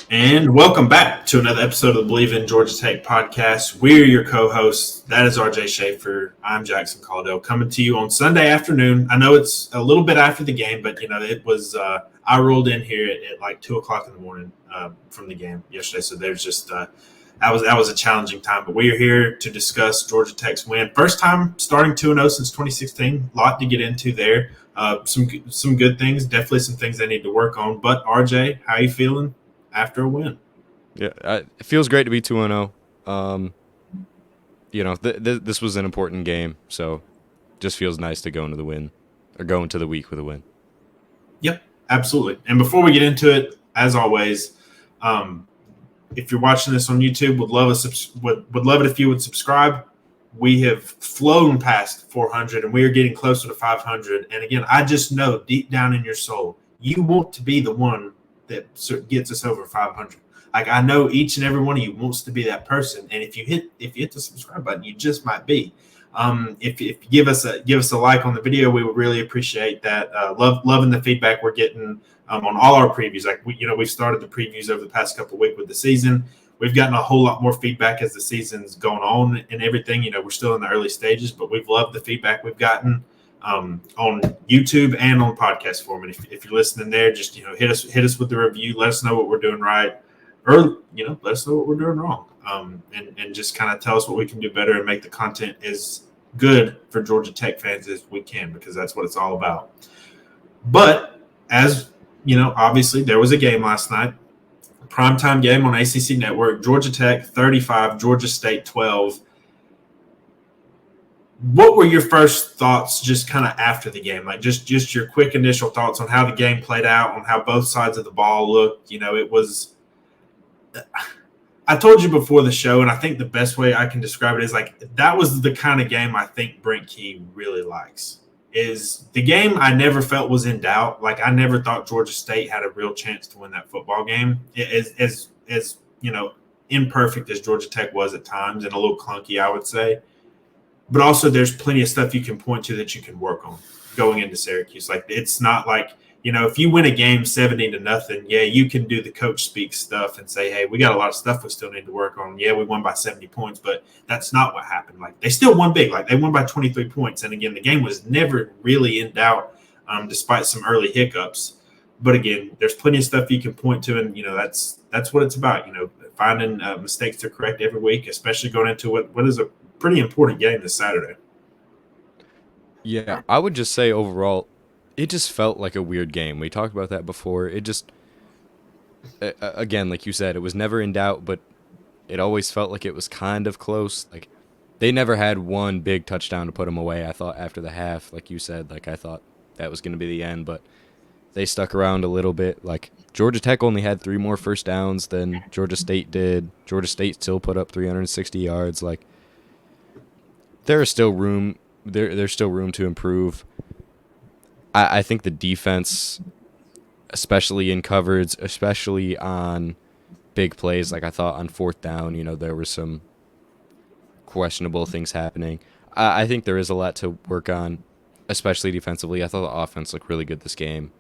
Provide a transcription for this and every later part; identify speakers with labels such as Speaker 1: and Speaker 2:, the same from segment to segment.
Speaker 1: And welcome back to another episode of the Believe in Georgia Tech podcast. We're your co-hosts. That is RJ Schafer. I'm Jackson Caudell, coming to you on Sunday afternoon. I know it's a little bit after the game, but it was. I rolled in here at like 2:00 in the morning from the game yesterday, so there's just that was a challenging time. But we are here to discuss Georgia Tech's win, first time starting 2-0 since 2016. A lot to get into there. Some good things, definitely some things they need to work on. But RJ, how are you feeling after a win?
Speaker 2: Yeah, it feels great to be 2-0. This was an important game, so just feels nice to go into the win or go into the week with a win.
Speaker 1: Yep, absolutely. And before we get into it, as always, if you're watching this on YouTube, would love it if you would subscribe. We have flown past 400, and we are getting closer to 500. And again, I just know deep down in your soul, you want to be the one that gets us over 500. Like, I know each and every one of you wants to be that person, and if you hit the subscribe button, you just might be. If you give us a like on the video, we would really appreciate that. Loving the feedback we're getting on all our previews. Like we've started the previews over the past couple of weeks with the season. We've gotten a whole lot more feedback as the season's gone on and everything. We're still in the early stages, but we've loved the feedback we've gotten on YouTube and on podcast form. And if you're listening there, just hit us with the review. Let us know what we're doing right, or let us know what we're doing wrong. And just kind of tell us what we can do better and make the content as good for Georgia Tech fans as we can, because that's what it's all about. But as obviously there was a game last night, primetime game on ACC Network. Georgia Tech 35, Georgia State 12. What were your first thoughts just kind of after the game? Like just your quick initial thoughts on how the game played out, on how both sides of the ball looked. It was – I told you before the show, and I think the best way I can describe it is like that was the kind of game I think Brent Key really likes. Is the game I never felt was in doubt. Like, I never thought Georgia State had a real chance to win that football game. As imperfect as Georgia Tech was at times and a little clunky, I would say. But also there's plenty of stuff you can point to that you can work on going into Syracuse. Like, it's not like – if you win a game 70-0, yeah, you can do the coach speak stuff and say, hey, we got a lot of stuff we still need to work on. Yeah, we won by 70 points, but that's not what happened. Like, they still won big. Like, they won by 23 points. And again, the game was never really in doubt, despite some early hiccups. But again, there's plenty of stuff you can point to, and that's what it's about. Finding mistakes to correct every week, especially going into what is a pretty important game this Saturday.
Speaker 2: Yeah, I would just say overall, it just felt like a weird game. We talked about that before. It just, again, like you said, it was never in doubt, but it always felt like it was kind of close. Like, they never had one big touchdown to put them away. I thought after the half, like you said, like I thought that was going to be the end, but they stuck around a little bit. Like, Georgia Tech only had 3 more first downs than Georgia State did. Georgia State still put up 360 yards. Like, there is still room. There's still room to improve. I think the defense, especially in coverage, especially on big plays, like I thought on 4th down, there were some questionable things happening. I think there is a lot to work on, especially defensively. I thought the offense looked really good this game.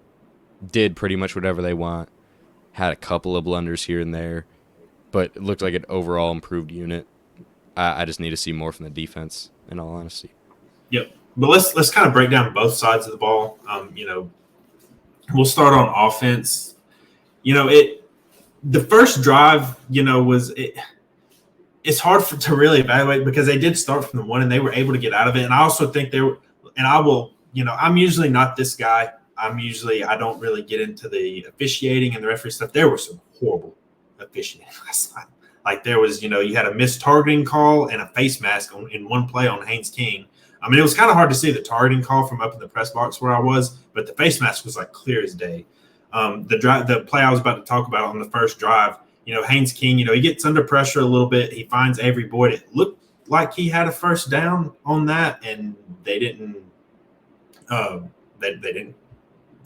Speaker 2: Did pretty much whatever they want. Had a couple of blunders here and there, but it looked like an overall improved unit. I just need to see more from the defense, in all honesty.
Speaker 1: Yep. But let's kind of break down both sides of the ball. We'll start on offense. The first drive, it's hard to really evaluate because they did start from the 1 and they were able to get out of it. And I also think they were, and I will, I'm usually not this guy. I don't really get into the officiating and the referee stuff. There was some horrible officiating last night. Like, there was, you had a missed targeting call and a face mask in one play on Haynes King. I mean, it was kind of hard to see the targeting call from up in the press box where I was, but the face mask was like clear as day. The play I was about to talk about on the first drive, Haynes King, he gets under pressure a little bit. He finds Avery Boyd. It looked like he had a first down on that, and they didn't. They didn't.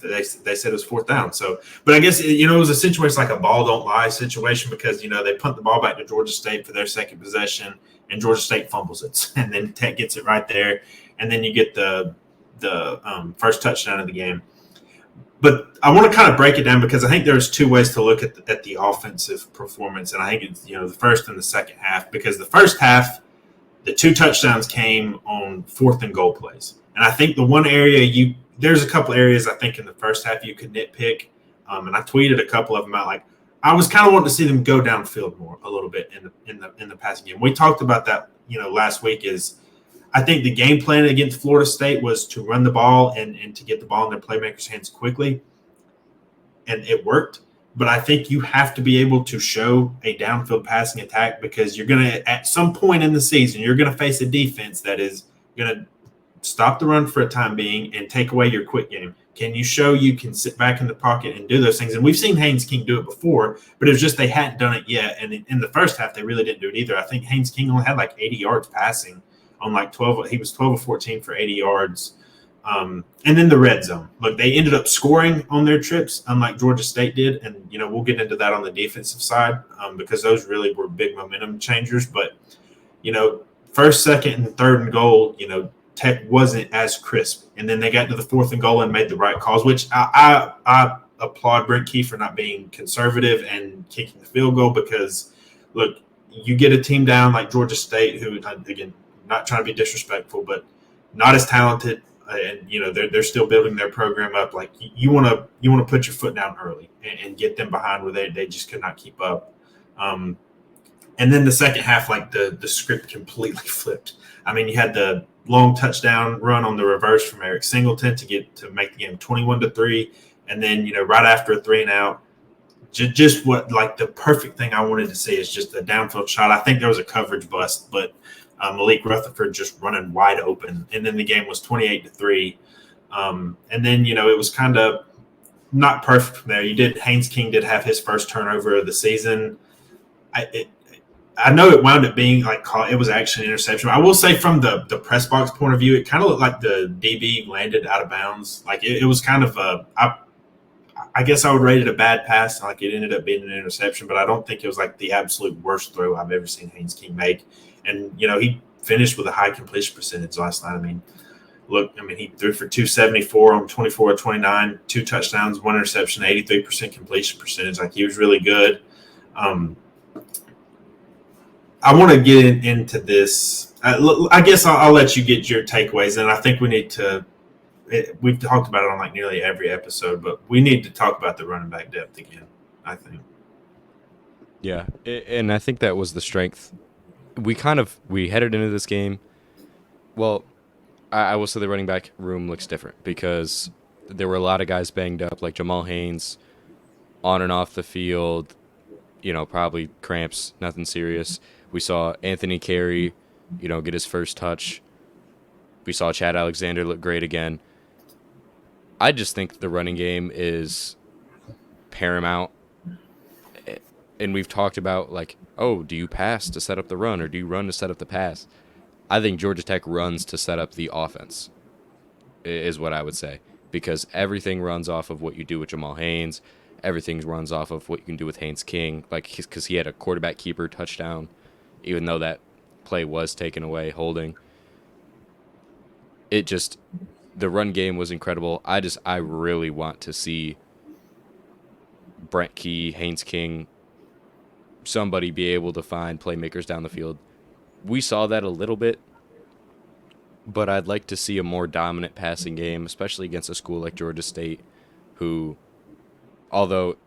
Speaker 1: They said it was 4th down. So, but I guess it was a situation like a ball don't lie situation because they punt the ball back to Georgia State for their second possession, and Georgia State fumbles it, and then Tech gets it right there, and then you get the first touchdown of the game. But I want to kind of break it down because I think there's two ways to look at the offensive performance, and I think it's the first and the second half. Because the first half, the 2 touchdowns came on 4th and goal plays, and I think the one area there's a couple areas I think in the first half you could nitpick, and I tweeted a couple of them out. Like I was kind of wanting to see them go downfield more a little bit in the passing game. We talked about that last week. Is I think the game plan against Florida State was to run the ball and to get the ball in their playmakers' hands quickly, and it worked. But I think you have to be able to show a downfield passing attack because you're going to, at some point in the season, you're going to face a defense that is going to stop the run for a time being and take away your quick game. Can you show you can sit back in the pocket and do those things? And we've seen Haynes King do it before, but it was just they hadn't done it yet. And in the first half, they really didn't do it either. I think Haynes King only had like 80 yards passing on like 12. He was 12 or 14 for 80 yards. And then the red zone. Look, they ended up scoring on their trips, unlike Georgia State did. And, we'll get into that on the defensive side because those really were big momentum changers. But, first, second, and third and goal, Tech wasn't as crisp. And then they got to the 4th and goal and made the right calls, which I applaud Brent Key for not being conservative and kicking the field goal because, look, you get a team down like Georgia State who, again, not trying to be disrespectful, but not as talented. And they're still building their program up. Like you want to put your foot down early and get them behind where they just could not keep up. And then the second half, like the script completely flipped. I mean, you had the long touchdown run on the reverse from Eric Singleton to make the game 21-3, and then right after a 3-and-out, just what like the perfect thing I wanted to see is just a downfield shot. I think there was a coverage bust, but Malik Rutherford just running wide open, and then the game was 28-3. And then it was kind of not perfect from there. Haynes King did have his first turnover of the season. I know it wound up being it was actually an interception. I will say from the press box point of view, it kind of looked like the DB landed out of bounds. Like it was kind of I guess I would rate it a bad pass. Like it ended up being an interception, but I don't think it was like the absolute worst throw I've ever seen Haynes King make. And, he finished with a high completion percentage last night. I mean, he threw for 274 on 24 of 29, 2 touchdowns, 1 interception, 83% completion percentage. Like he was really good. I want to get into this. I guess I'll let you get your takeaways, and I think we need to. We've talked about it on like nearly every episode, but we need to talk about the running back depth again. I think.
Speaker 2: Yeah, and I think that was the strength. We headed into this game. Well, I will say the running back room looks different because there were a lot of guys banged up, like Jamal Haynes, on and off the field. Probably cramps, nothing serious. We saw Anthony Carey, get his first touch. We saw Chad Alexander look great again. I just think the running game is paramount. And we've talked about, do you pass to set up the run or do you run to set up the pass? I think Georgia Tech runs to set up the offense, is what I would say. Because everything runs off of what you do with Jamal Haynes. Everything runs off of what you can do with Haynes King. Because he had a quarterback keeper touchdown, even though that play was taken away, holding. The run game was incredible. I really want to see Brent Key, Haynes King, somebody be able to find playmakers down the field. We saw that a little bit, but I'd like to see a more dominant passing game, especially against a school like Georgia State, who, although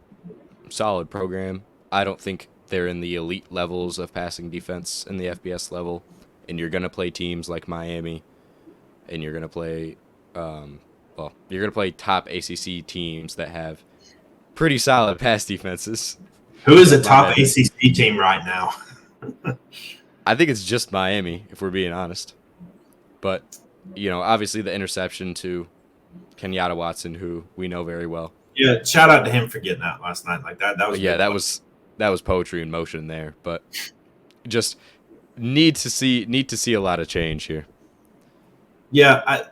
Speaker 2: solid program, I don't think they're in the elite levels of passing defense in the FBS level. And you're going to play teams like Miami, and you're going to play you're going to play top ACC teams that have pretty solid pass defenses.
Speaker 1: Who is a top ACC team right now?
Speaker 2: I think it's just Miami, if we're being honest. But, obviously the interception to Kenyatta Watson, who we know very well.
Speaker 1: Yeah, shout out to him for getting that last night. Like that was
Speaker 2: that was poetry in motion there. But just need to see a lot of change here.
Speaker 1: Yeah,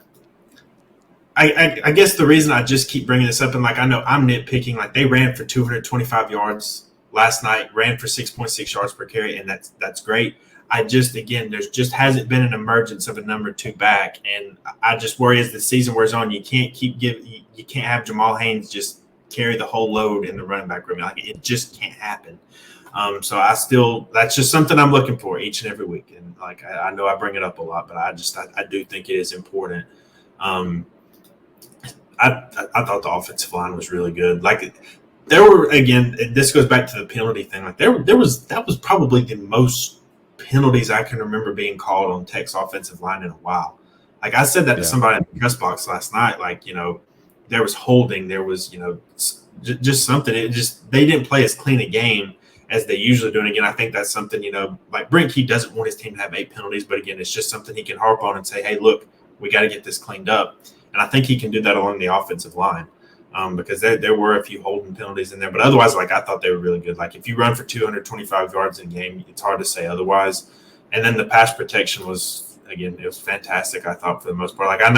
Speaker 1: I guess the reason I just keep bringing this up, and I know I'm nitpicking, they ran for 225 yards last night, ran for 6.6 yards per carry, and that's great. again, there's just hasn't been an emergence of a number 2 back, and I just worry as the season wears on, you can't you can't have Jamal Haynes just carry the whole load in the running back room. Like it just can't happen. So that's just something I'm looking for each and every week. And like I know I bring it up a lot, but I do think it is important. I thought the offensive line was really good. Like there were, again, this goes back to the penalty thing. Like that was probably the most penalties I can remember being called on Tech's offensive line in a while. Like I said that to somebody in the press box last night. Like, there was holding, there was, just something. They didn't play as clean a game as they usually do. And again, I think that's something, like Brent Key doesn't want his team to have 8 penalties, but again, it's just something he can harp on and say, hey, look, we got to get this cleaned up. And I think he can do that along the offensive line. Because there were a few holding penalties in there. But otherwise, like, I thought they were really good. Like, if you run for 225 yards in a game, it's hard to say otherwise. And then the pass protection was, again, it was fantastic, I thought, for the most part. Like, I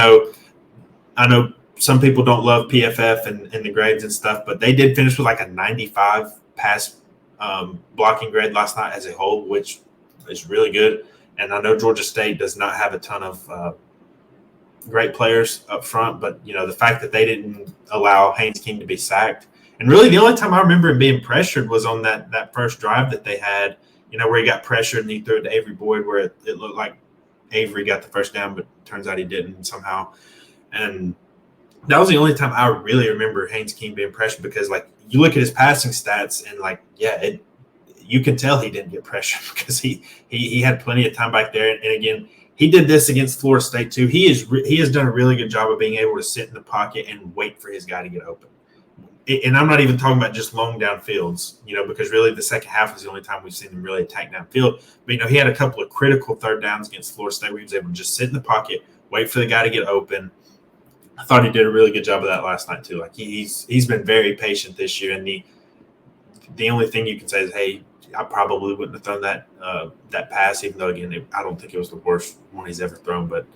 Speaker 1: know some people don't love PFF and the grades and stuff, but they did finish with, like, a 95 pass blocking grade last night as a whole, which is really good. And I know Georgia State does not have a ton of great players up front, but the fact that they didn't allow Haynes King to be sacked, and really the only time I remember him being pressured was on that first drive that they had, where he got pressured and he threw it to Avery Boyd, where it looked like Avery got the first down, but turns out he didn't somehow. And that was the only time I really remember Haynes King being pressured, because like you look at his passing stats and like, you can tell he didn't get pressured because he had plenty of time back there. And again, he did this against Florida State too. He has done a really good job of being able to sit in the pocket and wait for his guy to get open. And I'm not even talking about just long downfields, because really the second half was the only time we've seen him really attack downfield. But, he had a couple of critical third downs against Florida State where he was able to just sit in the pocket, wait for the guy to get open. I thought he did a really good job of that last night too. Like he's been very patient this year, and the only thing you can say is, hey, I probably wouldn't have thrown that pass, even though, again, I don't think it was the worst one he's ever thrown. But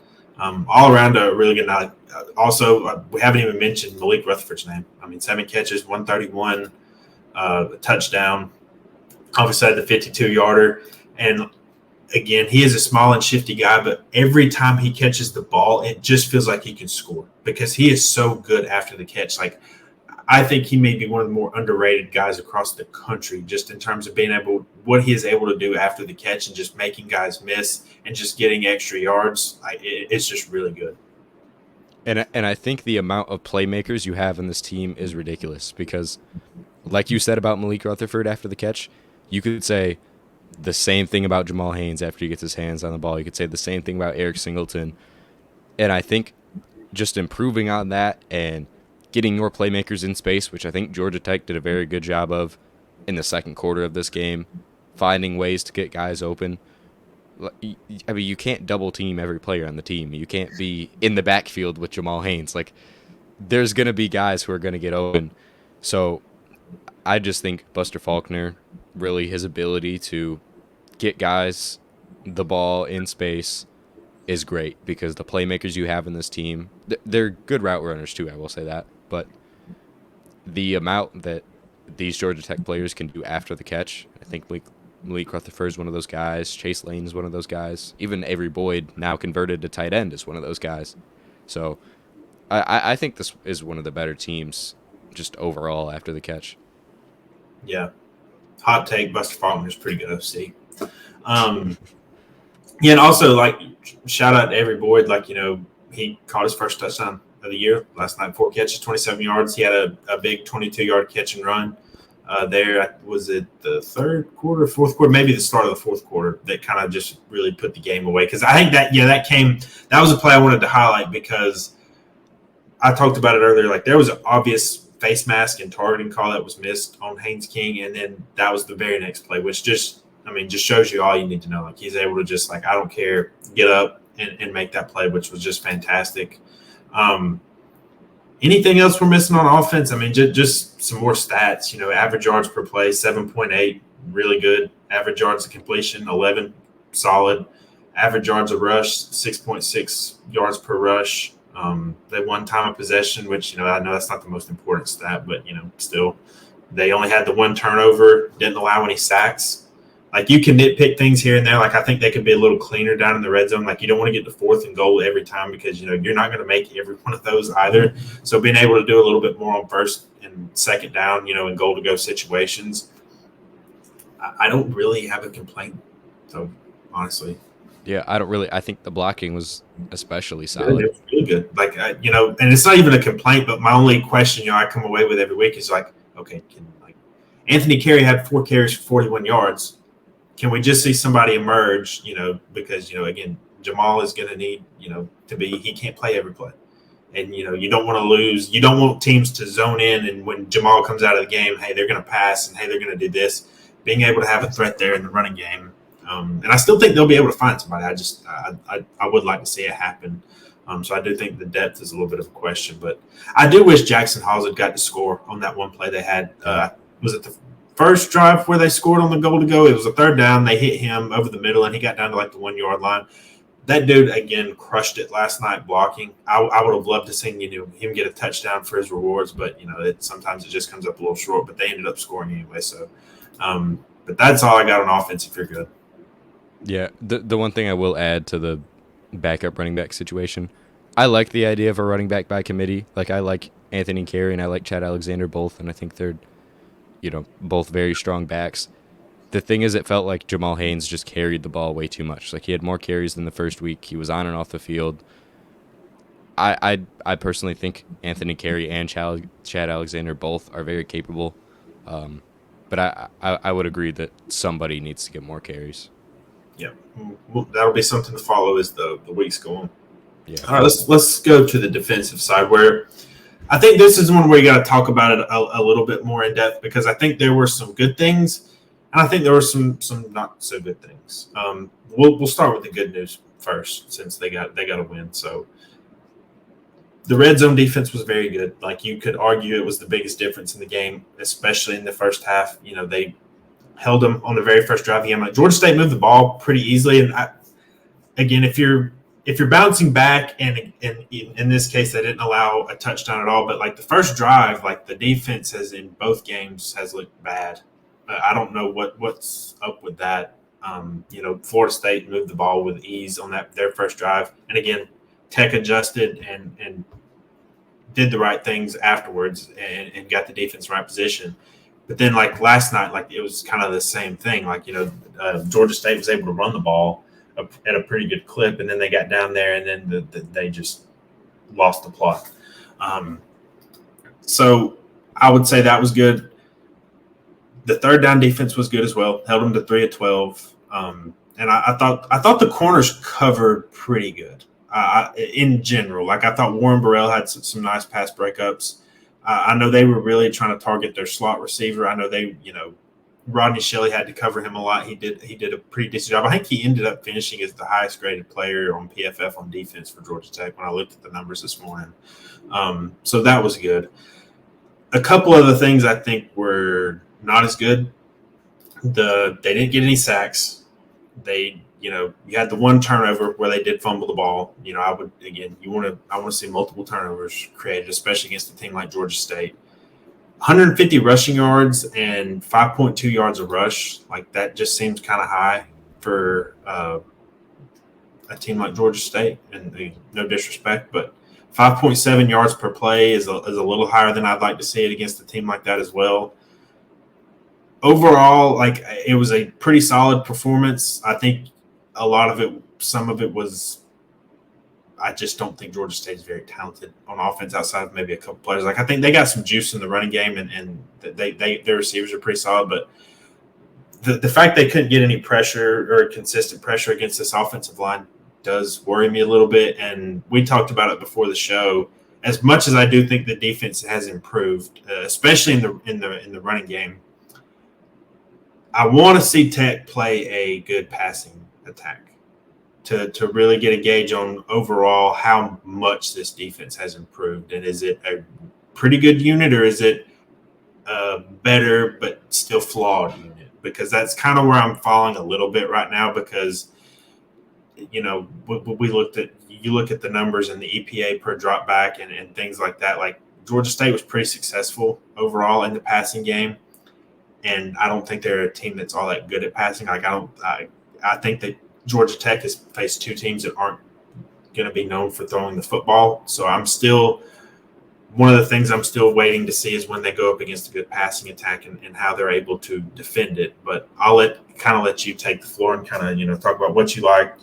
Speaker 1: all around a really good night. Also, we haven't even mentioned Malik Rutherford's name. I mean, 7 catches, 131, a touchdown. Obviously, had the 52-yarder. And, again, he is a small and shifty guy, but every time he catches the ball, it just feels like he can score because he is so good after the catch. Like, I think he may be one of the more underrated guys across the country, just in terms of what he is able to do after the catch and just making guys miss and just getting extra yards. It's just really good.
Speaker 2: And I think the amount of playmakers you have in this team is ridiculous because, like you said about Malik Rutherford after the catch, you could say the same thing about Jamal Haynes after he gets his hands on the ball. You could say the same thing about Eric Singleton. And I think just improving on that and getting your playmakers in space, which I think Georgia Tech did a very good job of in the second quarter of this game, finding ways to get guys open. I mean, you can't double team every player on the team. You can't be in the backfield with Jamal Haynes. Like, there's going to be guys who are going to get open. So I just think Buster Faulkner, really his ability to get guys the ball in space is great because the playmakers you have in this team, they're good route runners too, I will say that. But the amount that these Georgia Tech players can do after the catch, I think Malik Rutherford is one of those guys. Chase Lane is one of those guys. Even Avery Boyd, now converted to tight end, is one of those guys. So I think this is one of the better teams just overall after the catch.
Speaker 1: Yeah. Hot take, Buster Faulkner is pretty good OC. Yeah, and also, like, shout out to Avery Boyd. Like, he caught his first touchdown of the year last night, 4 catches, 27 yards. He had a big 22-yard catch and run there. Was it the third quarter, fourth quarter, maybe the start of the fourth quarter that kind of just really put the game away? Because I think that was a play I wanted to highlight because I talked about it earlier. Like, there was an obvious face mask and targeting call that was missed on Haynes King, and then that was the very next play, which just shows you all you need to know. Like, he's able to just, like, I don't care, get up and make that play, which was just fantastic. Anything else we're missing on offense? I mean, just some more stats. Average yards per play, 7.8, really good. Average yards of completion, 11, solid. Average yards of rush, 6.6 yards per rush. They won time of possession, which, I know that's not the most important stat, but, still. They only had the one turnover, didn't allow any sacks. Like you can nitpick things here and there. Like I think they could be a little cleaner down in the red zone. Like you don't want to get to 4th and goal every time because you're not going to make every one of those either. So being able to do a little bit more on 1st and 2nd down, in goal to go situations, I don't really have a complaint. So honestly,
Speaker 2: Yeah, I think the blocking was especially
Speaker 1: it
Speaker 2: solid.
Speaker 1: was really good. Like and it's not even a complaint, but my only question, I come away with every week is like, okay, Anthony Carey had 4 carries for 41 yards. Can we just see somebody emerge, because, again, Jamal is going to need, he can't play every play. And, you don't want to lose. You don't want teams to zone in. And when Jamal comes out of the game, hey, they're going to pass and, hey, they're going to do this. Being able to have a threat there in the running game. And I still think they'll be able to find somebody. I would like to see it happen. So I do think the depth is a little bit of a question. But I do wish Jackson Halls had got to score on that one play they had. Was it the first drive where they scored on the goal to go? It was a 3rd down. They hit him over the middle, and he got down to like the 1-yard line. That dude, again, crushed it last night blocking. I would have loved to see him get a touchdown for his rewards, but, sometimes it just comes up a little short. But they ended up scoring anyway. So, but that's all I got on offense if you're good.
Speaker 2: Yeah, the one thing I will add to the backup running back situation, I like the idea of a running back by committee. Like I like Anthony Carey and I like Chad Alexander both, and I think they're both very strong backs. The thing is, it felt like Jamal Haynes just carried the ball way too much. Like he had more carries than the first week. He was on and off the field. I personally think Anthony Carey and Chad Alexander both are very capable, but I would agree that somebody needs to get more carries.
Speaker 1: Yeah, well, that'll be something to follow as the weeks go on.
Speaker 2: Yeah.
Speaker 1: All right, let's go to the defensive side where I think this is one where you got to talk about it a little bit more in depth because I think there were some good things, and I think there were some not so good things. We'll start with the good news first since they got a win. So the red zone defense was very good. Like you could argue it was the biggest difference in the game, especially in the first half. They held them on the very first drive of the game. Georgia State moved the ball pretty easily, and again, if you're bouncing back, and in this case, they didn't allow a touchdown at all. But like the first drive, like the defense has in both games has looked bad. I don't know what's up with that. Florida State moved the ball with ease on their first drive, and again, Tech adjusted and did the right things afterwards and got the defense in the right position. But then, like last night, like it was kind of the same thing. Like Georgia State was able to run the ball at a pretty good clip, and then they got down there, and then they just lost the plot. So I would say that was good. The 3rd down defense was good as well. Held them to 3 of 12, and I thought the corners covered pretty good in general. Like I thought Warren Burrell had some nice pass breakups. I know they were really trying to target their slot receiver. I know Rodney Shelley had to cover him a lot. He did a pretty decent job. I think he ended up finishing as the highest graded player on PFF on defense for Georgia Tech when I looked at the numbers this morning. So that was good. A couple other things I think were not as good. They didn't get any sacks. You had the one turnover where they did fumble the ball. I want to see multiple turnovers created, especially against a team like Georgia State. 150 rushing yards and 5.2 yards of rush, like that just seems kind of high for a team like Georgia State. And no disrespect, but 5.7 yards per play is a little higher than I'd like to see it against a team like that as well. Overall, like it was a pretty solid performance. I think some of it was, I just don't think Georgia State is very talented on offense outside of maybe a couple players. Like I think they got some juice in the running game, and their receivers are pretty solid. But the fact they couldn't get any pressure or consistent pressure against this offensive line does worry me a little bit. And we talked about it before the show. As much as I do think the defense has improved, especially in the running game, I want to see Tech play a good passing attack to really get a gauge on overall how much this defense has improved. And is it a pretty good unit, or is it a better but still flawed unit? Because that's kind of where I'm falling a little bit right now, because you look at the numbers and the EPA per drop back and things like that. Like Georgia State was pretty successful overall in the passing game. and I don't think they're a team that's all that good at passing. Like I think that Georgia Tech has faced two teams that aren't going to be known for throwing the football. So I'm still one of the things I'm still waiting to see is when they go up against a good passing attack and how they're able to defend it. But I'll let you take the floor and kind of talk about what you like,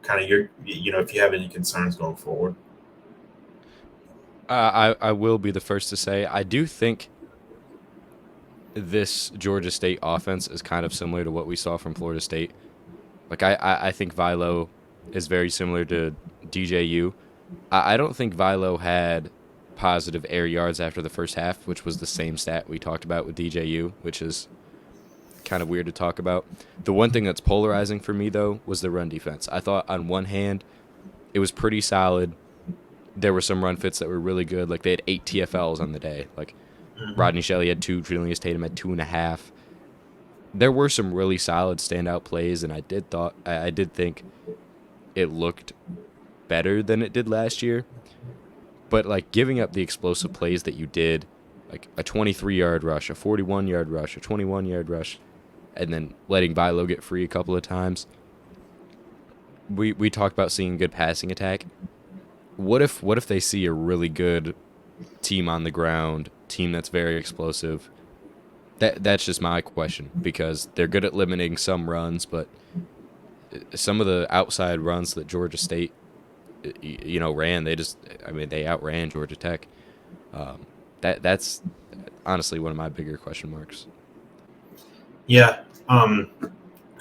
Speaker 1: kind of your if you have any concerns going forward.
Speaker 2: I will be the first to say I do think this Georgia State offense is kind of similar to what we saw from Florida State. Like I think Vilo is very similar to DJU. I don't think Vilo had positive air yards after the first half, which was the same stat we talked about with DJU, which is kind of weird to talk about. The one thing that's polarizing for me, though, was the run defense. I thought on one hand, it was pretty solid. There were some run fits that were really good. Like they had 8 TFLs on the day. Like Rodney Shelley had 2, Trillius Tatum had 2.5. There were some really solid standout plays, and I did think it looked better than it did last year. But like giving up the explosive plays that you did, like a 23-yard rush, a 41-yard rush, a 21-yard rush, and then letting Vilo get free a couple of times. We talked about seeing good passing attack. What if they see a really good team on the ground, team that's very explosive? That's just my question, because they're good at limiting some runs, but some of the outside runs that Georgia State ran, they outran Georgia Tech. That's honestly one of my bigger question marks.
Speaker 1: Yeah, and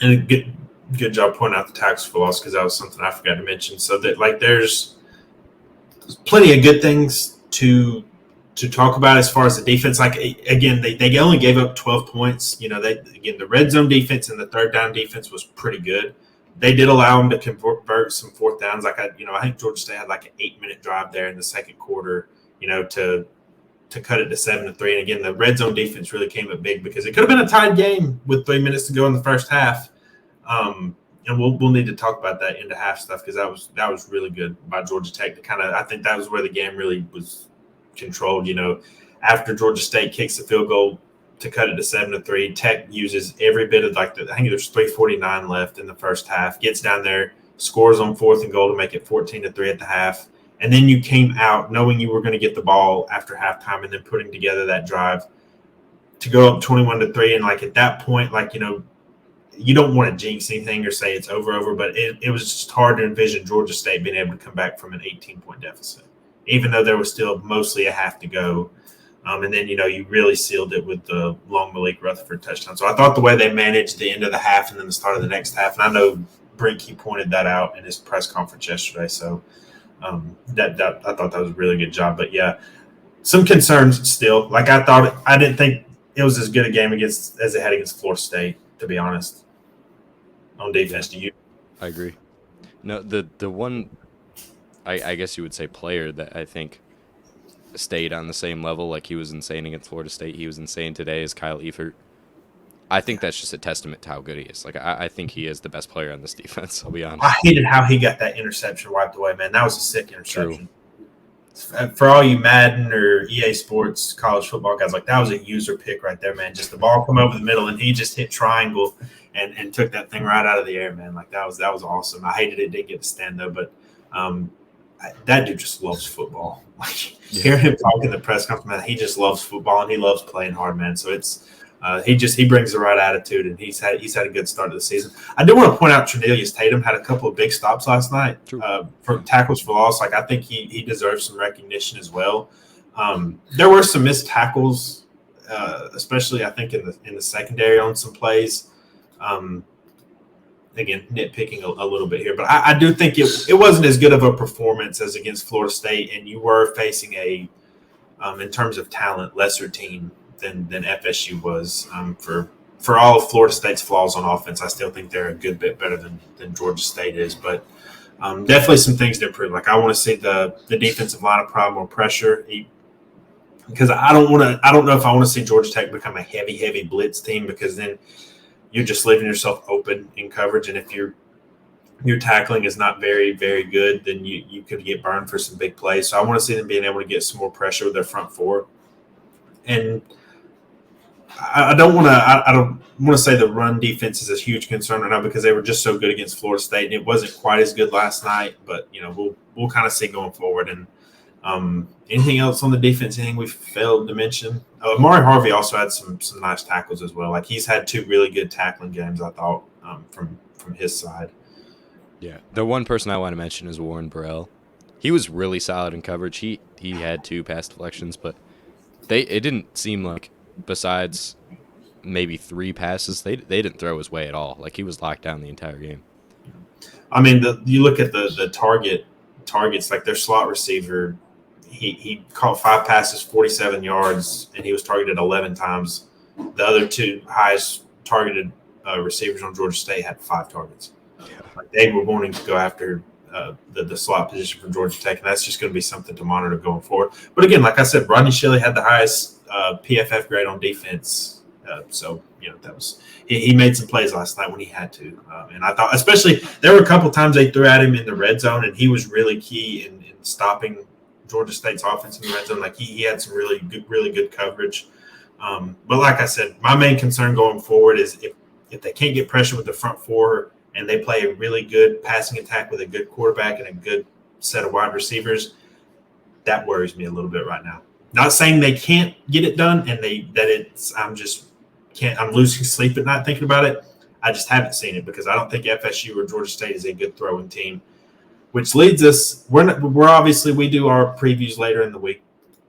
Speaker 1: a good job pointing out the tackles for loss, because that was something I forgot to mention. So that there's plenty of good things to talk about as far as the defense. Like again, they only gave up 12 points. The red zone defense and the third down defense was pretty good. They did allow them to convert some fourth downs. Like I think Georgia State had like an 8-minute drive there in the second quarter, to cut it to 7-3. And again, the red zone defense really came up big, because it could have been a tied game with 3 minutes to go in the first half. And we'll need to talk about that into half stuff, because that was really good by Georgia Tech. I think that was where the game really was controlled. After Georgia State kicks the field goal to cut it to 7-3, Tech uses every bit of I think there's 3:49 left in the first half. Gets down there, scores on 4th and goal to make it 14-3 at the half. And then you came out knowing you were going to get the ball after halftime, and then putting together that drive to go up 21-3. And at that point, you don't want to jinx anything or say it's over, but it was just hard to envision Georgia State being able to come back from an 18-point deficit, even though there was still mostly a half to go. And then, you really sealed it with the long Malik Rutherford touchdown. So I thought the way they managed the end of the half and then the start of the next half, and I know Brinke pointed that out in his press conference yesterday. So I thought that was a really good job. But, yeah, some concerns still. I didn't think it was as good a game as it had against Florida State, to be honest, on defense. Do you?
Speaker 2: I agree. No, the one, I guess you would say, player that I think stayed on the same level, like he was insane against Florida State, he was insane today, is Kyle Eifert. I think that's just a testament to how good he is. I think he is the best player on this defense, I'll be honest.
Speaker 1: I hated how he got that interception wiped away, man. That was a sick interception. True. For all you Madden or EA Sports college football guys, that was a user pick right there, man. Just the ball come over the middle, and he just hit triangle and took that thing right out of the air, man. That was awesome. I hated it didn't get to stand, though, but that dude just loves football. Hearing him talk in the press conference, man, he just loves football, and he loves playing hard, man. So it's he brings the right attitude, and he's had a good start to the season. I do want to point out Trinelius Tatum had a couple of big stops last night for tackles for loss. I think he deserves some recognition as well. There were some missed tackles, especially I think in the secondary on some plays. Again, nitpicking a little bit here, but I do think it wasn't as good of a performance as against Florida State, and you were facing a, in terms of talent, lesser team than FSU was. For all of Florida State's flaws on offense, I still think they're a good bit better than Georgia State is, but definitely some things to improve. I want to see the defensive line apply more pressure, because I don't know if I want to see Georgia Tech become a heavy blitz team, because then you're just leaving yourself open in coverage. And if your tackling is not very, very good, then you could get burned for some big plays. So I want to see them being able to get some more pressure with their front four. And I don't want to. I don't want to say the run defense is a huge concern right now because they were just so good against Florida State, and it wasn't quite as good last night. But we'll kind of see going forward. And anything else on the defense? Anything we failed to mention? Amari Harvey also had some nice tackles as well. Like he's had 2 really good tackling games, I thought, from his side.
Speaker 2: Yeah, the one person I want to mention is Warren Burrell. He was really solid in coverage. He had 2 pass deflections, but it didn't seem like, besides maybe 3 passes, they didn't throw his way at all. Like he was locked down the entire game.
Speaker 1: I mean, you look at the targets, like their slot receiver. He caught 5 passes, 47 yards, and he was targeted 11 times. The other 2 highest targeted receivers on Georgia State had 5 targets. Like they were wanting to go after the slot position for Georgia Tech, and that's just going to be something to monitor going forward. But again, like I said, Rodney Shelley had the highest PFF grade on defense, so that was he made some plays last night when he had to, and I thought especially there were a couple times they threw at him in the red zone, and he was really key in stopping Georgia State's offense in the red zone. Like he had some really good coverage. But like I said, my main concern going forward is if they can't get pressure with the front 4 and they play a really good passing attack with a good quarterback and a good set of wide receivers, that worries me a little bit right now. Not saying they can't get it done and I'm losing sleep at night thinking about it. I just haven't seen it because I don't think FSU or Georgia State is a good throwing team, which leads us. We're obviously we do our previews later in the week,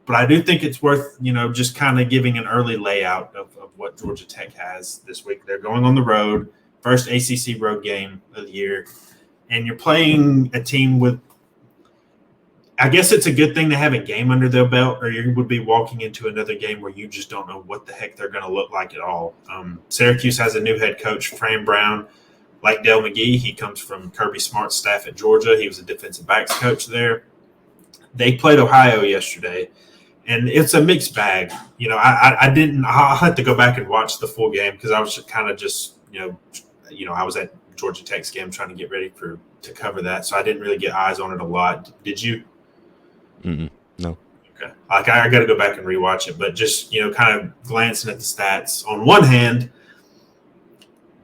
Speaker 1: but I do think it's worth just kind of giving an early layout of what Georgia Tech has this week. They're going on the road. First ACC road game of the year, and you're playing a team with – I guess it's a good thing to have a game under their belt, or you would be walking into another game where you just don't know what the heck they're going to look like at all. Syracuse has a new head coach, Fran Brown. Like Dale McGee, he comes from Kirby Smart's staff at Georgia. He was a defensive backs coach there. They played Ohio yesterday, and it's a mixed bag. I didn't – I'll have to go back and watch the full game because I was kind of just I was at Georgia Tech's game trying to get ready to cover that, so I didn't really get eyes on it a lot. Did you?
Speaker 2: No.
Speaker 1: Okay. Like I got to go back and rewatch it, but just kind of glancing at the stats. On one hand,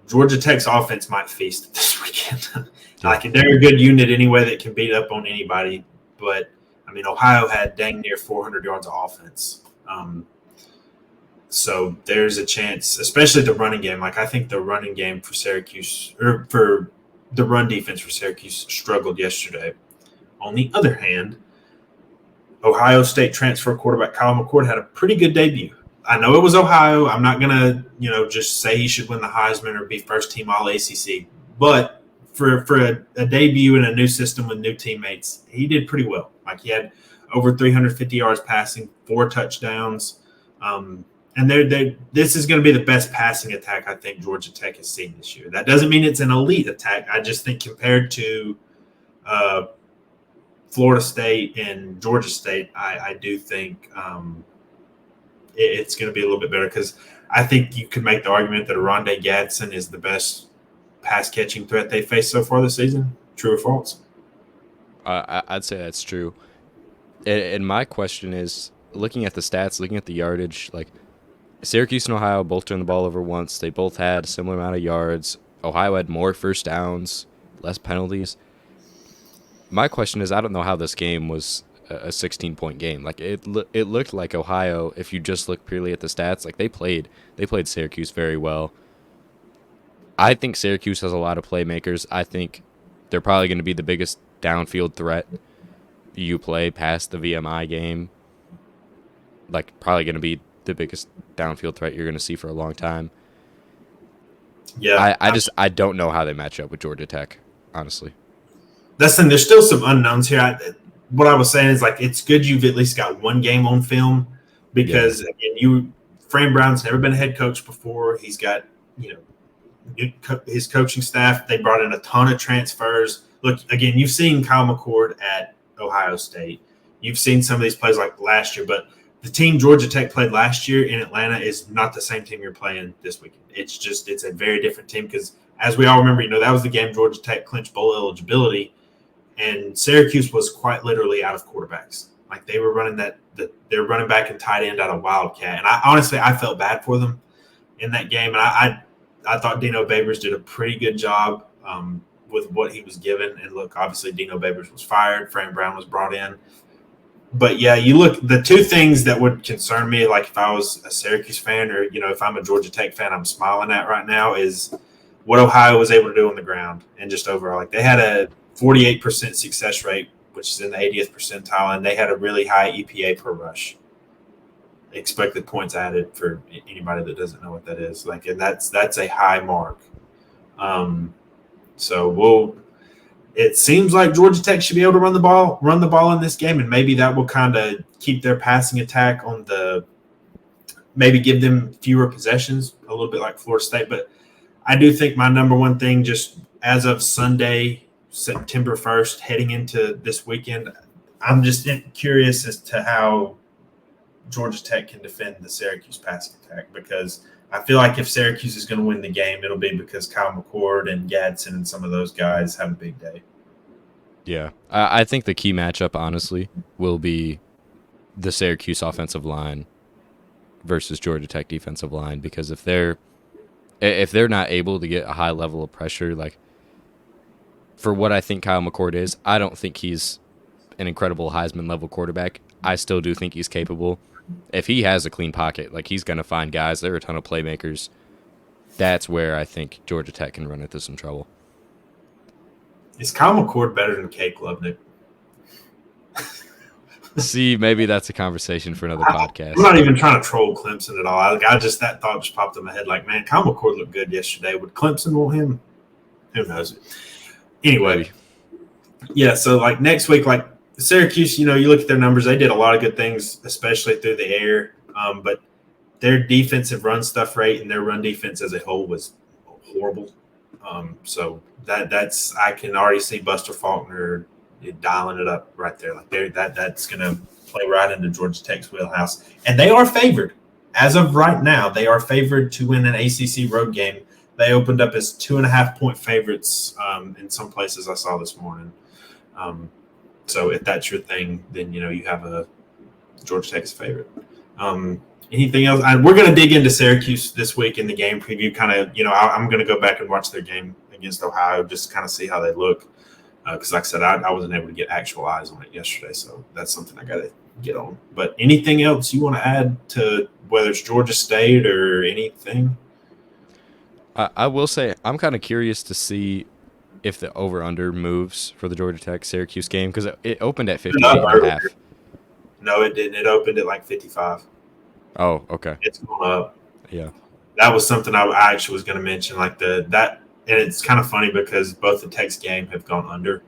Speaker 1: Georgia Tech's offense might feast this weekend. Like they're a good unit anyway that can beat up on anybody, but I mean Ohio had dang near 400 yards of offense. So there's a chance, especially the running game. Like I think the running game for Syracuse, or for the run defense for Syracuse, struggled yesterday. On the other hand, Ohio State transfer quarterback Kyle McCord had a pretty good debut. I know it was Ohio. I'm not gonna, just say he should win the Heisman or be first team All ACC. But for a debut in a new system with new teammates, he did pretty well. Like he had over 350 yards passing, 4 touchdowns. And this is going to be the best passing attack I think Georgia Tech has seen this year. That doesn't mean it's an elite attack. I just think compared to Florida State and Georgia State, I do think it's going to be a little bit better because I think you could make the argument that Aronde Gadsden is the best pass-catching threat they faced so far this season. True or false?
Speaker 2: I'd say that's true. And my question is, looking at the stats, looking at the yardage, like Syracuse and Ohio both turned the ball over once. They both had a similar amount of yards. Ohio had more first downs, less penalties. My question is, I don't know how this game was a 16-point game. Like it looked like Ohio, if you just look purely at the stats, like they played Syracuse very well. I think Syracuse has a lot of playmakers. I think they're probably going to be the biggest downfield threat you play past the VMI game. Like probably going to be the biggest downfield threat you're going to see for a long time.
Speaker 1: Yeah,
Speaker 2: I don't know how they match up with Georgia Tech, honestly.
Speaker 1: That's the thing. There's still some unknowns here. What I was saying is like it's good you've at least got one game on film because again, Fran Brown's never been a head coach before. He's got his coaching staff. They brought in a ton of transfers. Look, again, you've seen Kyle McCord at Ohio State. You've seen some of these plays like last year, but the team Georgia Tech played last year in Atlanta is not the same team you're playing this weekend. It's a very different team because, as we all remember, that was the game Georgia Tech clinched bowl eligibility, and Syracuse was quite literally out of quarterbacks. Like they were running they're running back and tight end out of Wildcat, and I honestly felt bad for them. in that game. And I thought Dino Babers did a pretty good job with what he was given. And look, obviously Dino Babers was fired. Frank Brown was brought in. But yeah, you look, the two things that would concern me, like if I was a Syracuse fan or, if I'm a Georgia Tech fan, I'm smiling at right now is what Ohio was able to do on the ground and just overall. Like they had a 48% success rate, which is in the 80th percentile, and they had a really high EPA per rush. Expected points added for anybody that doesn't know what that is. Like, and that's a high mark. It seems like Georgia Tech should be able to run the ball in this game, and maybe that will kind of keep their passing attack on maybe give them fewer possessions, a little bit like Florida State. But I do think my number one thing, just as of Sunday, September 1st, heading into this weekend, I'm just curious as to how Georgia Tech can defend the Syracuse passing attack, because I feel like if Syracuse is going to win the game, it'll be because Kyle McCord and Gadsden and some of those guys have a big day.
Speaker 2: Yeah, I think the key matchup, honestly, will be the Syracuse offensive line versus Georgia Tech defensive line, because if they're not able to get a high level of pressure, like for what I think Kyle McCord is, I don't think he's an incredible Heisman level quarterback. I still do think he's capable. If he has a clean pocket, like he's going to find guys. There are a ton of playmakers. That's where I think Georgia Tech can run into some trouble.
Speaker 1: Is Kyle McCord better than Cade Klubnik?
Speaker 2: See, maybe that's a conversation for another podcast.
Speaker 1: I'm not even trying to troll Clemson at all. That thought just popped in my head. Like, man, Kyle McCord looked good yesterday. Would Clemson want him? Who knows? Anyway,
Speaker 2: Maybe.
Speaker 1: Yeah. So like next week, like Syracuse, you look at their numbers. They did a lot of good things, especially through the air. But their defensive run stuff rate and their run defense as a whole was horrible. So that's I can already see Buster Faulkner dialing it up right there. Like that's going to play right into Georgia Tech's wheelhouse. And they are favored. As of right now, they are favored to win an ACC road game. They opened up as 2.5-point favorites in some places I saw this morning. So if that's your thing, then, you have a Georgia Tech's favorite. Anything else? We're going to dig into Syracuse this week in the game preview. Kind of, I'm going to go back and watch their game against Ohio, just kind of see how they look. Because like I said, I wasn't able to get actual eyes on it yesterday. So that's something I got to get on. But anything else you want to add to whether it's Georgia State or anything?
Speaker 2: I will say I'm kind of curious to see if the over-under moves for the Georgia Tech-Syracuse game, because it opened at 58.5.
Speaker 1: No, it didn't. It opened at like 55.
Speaker 2: Oh, okay.
Speaker 1: It's going up.
Speaker 2: Yeah.
Speaker 1: That was something I actually was going to mention. Like and it's kind of funny because both the Tech's game have gone under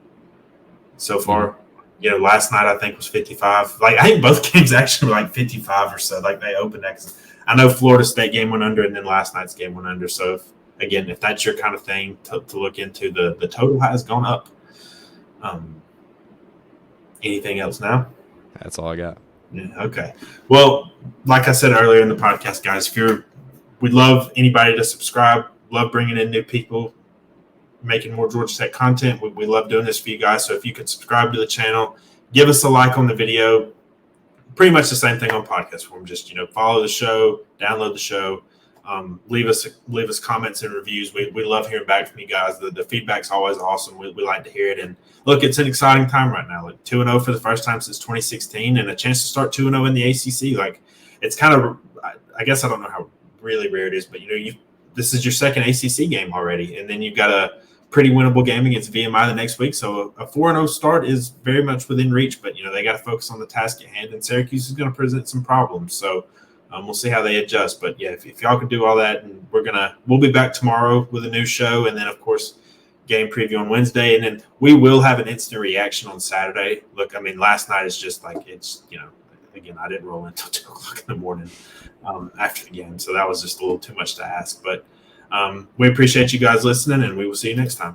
Speaker 1: so far. Mm-hmm. Last night I think was 55. Like I think both games actually were like 55 or so. Like they opened that. I know Florida State game went under, and then last night's game went under. So if that's your kind of thing to look into, the total has gone up. Anything else now?
Speaker 2: That's all I got.
Speaker 1: Yeah, okay. Well, like I said earlier in the podcast, guys, we'd love anybody to subscribe. Love bringing in new people, making more Georgia Tech content. We love doing this for you guys. So if you could subscribe to the channel, give us a like on the video. Pretty much the same thing on podcast form. Just follow the show, download the show. Leave us comments and reviews. We love hearing back from you guys. The feedback's always awesome. We like to hear it. And look, it's an exciting time right now. Like 2-0 for the first time since 2016, and a chance to start 2-0 in the ACC. Like it's kind of, I guess I don't know how really rare it is, but this is your second ACC game already, and then you've got a pretty winnable game against VMI the next week. So a 4-0 start is very much within reach, but they got to focus on the task at hand, and Syracuse is going to present some problems. So we'll see how they adjust. But yeah, if y'all can do all that, and we'll be back tomorrow with a new show, and then of course game preview on Wednesday, and then we will have an instant reaction on Saturday. Look, I mean, last night is just like again, I didn't roll until 2 o'clock in the morning after the game, so that was just a little too much to ask. But we appreciate you guys listening, and we will see you next time.